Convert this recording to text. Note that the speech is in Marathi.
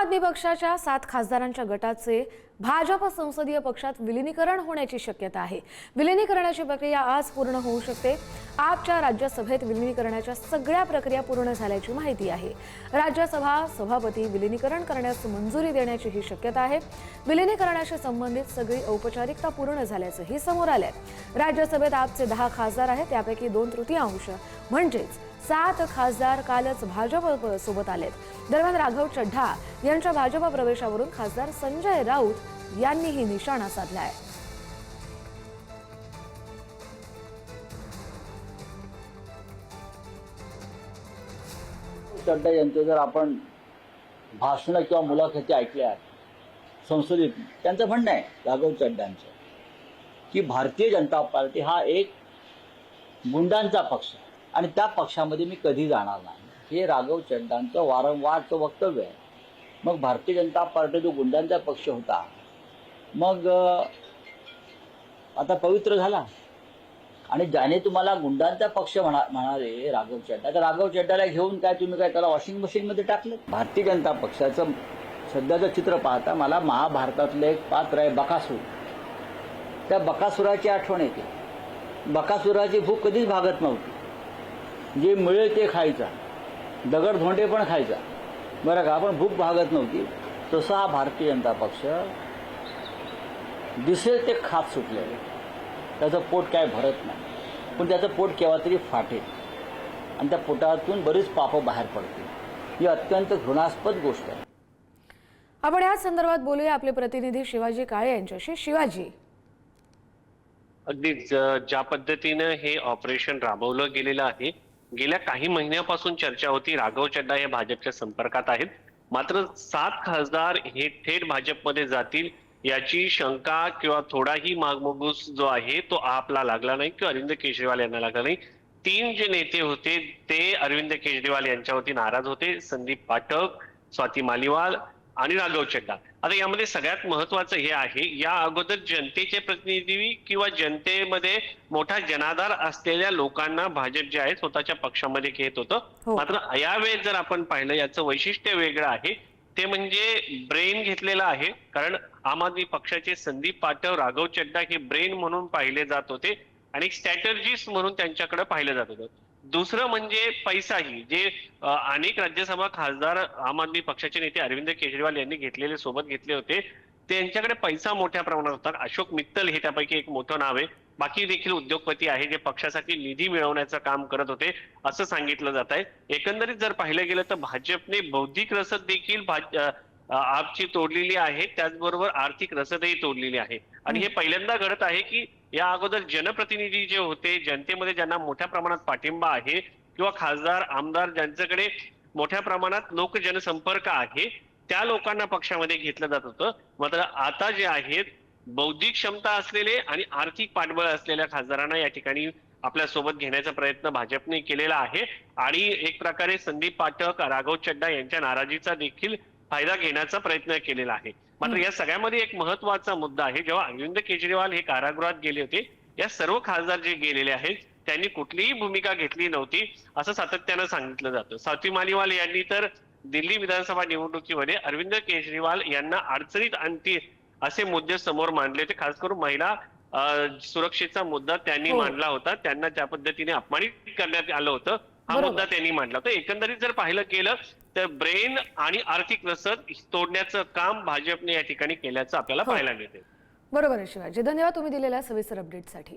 आदमी पक्षाच्या 7 खासदारांच्या गटाचे भाजप संसदीय पक्षात विलीनीकरण होण्याची शक्यता आहे। विलीनीकरणाची प्रक्रिया आज पूर्ण होऊ शकते। आपच्या राज्यसभेत विलीनीकरणाच्या सगळ्या प्रक्रिया पूर्ण झाल्याची माहिती आहे। राज्यसभा सभापती विलीनीकरण करण्यास मंजुरी देण्याची ही शक्यता आहे। विलीनीकरणाशी संबंधित सगळी औपचारिकता पूर्ण झाल्याचंही समोर आलंय। राज्यसभेत आपचे 10 खासदार आहेत, त्यापैकी 2/3 म्हणजेच 7 खासदार कालच भाजप सोबत आलेत। दरम्यान राघव चड्ढा यांच्या भाजप प्रवेशावरून खासदार संजय राऊत यांनीही निशाणा साधलाय। चड्ढा यांचे जर आपण भाषण किंवा मुलाखती ऐकल्या संसदेत, त्यांचं म्हणणं आहे राघव चड्ढांचं की भारतीय जनता पार्टी हा एक गुंडांचा पक्ष आहे आणि त्या पक्षामध्ये मी कधी जाणार नाही, हे राघव चड्ढांचं वारंवारचं वक्तव्य आहे। मग भारतीय जनता पार्टी जो गुंडांचा पक्ष होता, मग आता पवित्र झाला आणि ज्याने तुम्हाला गुंडांचा पक्ष म्हणाले राघव चड्ढा, तर राघव चड्ढाला घेऊन काय तुम्ही काय त्याला वॉशिंग मशीनमध्ये टाकलं? भारतीय जनता पक्षाचं सध्याचं चित्र पाहता मला महाभारतातलं एक पात्र आहे बकासूर, त्या बकासुराची आठवण येते। बकासुराची भूक कधीच भागत नव्हती, जे मिळेल ते खायचा, दगड धोंडे पण खायचा, बरं का, पण भूक भागत नव्हती। तसा हा भारतीय जनता पक्ष दिसेल ते खात सुटलेलं, त्याचं पोट काय भरत नाही, पण त्याचं पोट केव्हा तरी फाटेल आणि त्या पोटातून बरीच पापं बाहेर पडतील। ही अत्यंत घृणास्पद गोष्ट आहे। आपण या संदर्भात बोलूया आपले प्रतिनिधी शिवाजी काळे यांच्याशी। शिवाजी, अगदी ज्या पद्धतीने हे ऑपरेशन राबवलं गेलेलं आहे, गेल्या काही महिन्यापासून चर्चा होती राघव चड्ढा हे भाजपच्या संपर्कात आहेत, मात्र 7 खासदार हे थेट भाजपमध्ये जातील याची शंका किंवा थोडाही मागमोगूस जो आहे तो आपला लागला नाही किंवा अरविंद केजरीवाल यांना लागला नाही। 3 जे नेते होते ते अरविंद केजरीवाल यांच्यावरती नाराज होते, संदीप पाठक, स्वाती मालिवाल आणि राघव चड्ढा। आता यामध्ये सगळ्यात महत्वाचं हे आहे, या अगोदर जनतेचे प्रतिनिधी किंवा जनतेमध्ये मोठा जनाधार असलेल्या लोकांना भाजप जे आहे स्वतःच्या पक्षामध्ये घेत होतं। मात्र यावेळेस जर आपण पाहिलं, याचं वैशिष्ट्य वेगळं आहे, ते म्हणजे ब्रेन घेतलेलं आहे। कारण आम आदमी पक्षाचे संदीप पाठक, राघव चड्ढा हे ब्रेन म्हणून पाहिले जात होते आणि स्ट्रॅटेजिस्ट म्हणून त्यांच्याकडे पाहिलं जात होतं। दुसरं म्हणजे पैसाही, जे अनेक राज्यसभा खासदार आम आदमी पक्षाचे नेते अरविंद केजरीवाल यांनी घेतलेले सोबत घेतले होते, त्यांच्याकडे पैसा मोठ्या प्रमाणात होता। अशोक मित्तल हे त्यापैकी एक मोठं नाव आहे, बाकी देखील उद्योगपती आहे जे पक्षासाठी निधी मिळवण्याचं काम करत होते असं सांगितलं जात आहे। एकंदरीत जर पाहिलं गेलं तर भाजपने बौद्धिक रसद देखील आपची तोडलेली आहे, त्याचबरोबर आर्थिक रसदही तोडलेली आहे आणि हे पहिल्यांदा घडत आहे की या अगोदर जनप्रतिनिधी जे होते, जनतेमध्ये ज्यांना मोठ्या प्रमाणात पाठिंबा आहे किंवा खासदार आमदार ज्यांच्याकडे मोठ्या प्रमाणात लोक जनसंपर्क आहे, त्या लोकांना पक्षामध्ये घेतलं जात होतं। मात्र आता जे आहेत बौद्धिक क्षमता असलेले आणि आर्थिक पाठबळ असलेल्या खासदारांना या ठिकाणी आपल्या सोबत घेण्याचा प्रयत्न भाजपने केलेला आहे आणि एक प्रकारे संदीप पाठक, राघव चड्ढा यांच्या नाराजीचा देखील फायदा घेण्याचा प्रयत्न केलेला आहे। मात्र या सगळ्यामध्ये एक महत्वाचा मुद्दा आहे, जेव्हा अरविंद केजरीवाल हे कारागृहात गेले होते, या सर्व खासदार जे गेलेले आहेत त्यांनी कुठलीही भूमिका घेतली नव्हती असं सातत्यानं सांगितलं जातं। स्वाती मालिवाल यांनी तर दिल्ली विधानसभा निवडणुकीमध्ये अरविंद केजरीवाल यांना अडचणीत आणतील असे मुद्दे समोर मांडले होते, खास करून महिला सुरक्षेचा मुद्दा त्यांनी मांडला होता, त्यांना ज्या पद्धतीने अपमानित करण्यात आलं होतं हा मुद्दा त्यांनी मांडला होता। एकंदरीत जर पाहिलं गेलं तर ब्रेन आणि आर्थिक रसद तोडण्याचं काम भाजपने या ठिकाणी केल्याचं आपल्याला पाहायला मिळते। बरोबर आहे शिवाजी, धन्यवाद तुम्ही दिलेल्या सविस्तर अपडेटसाठी।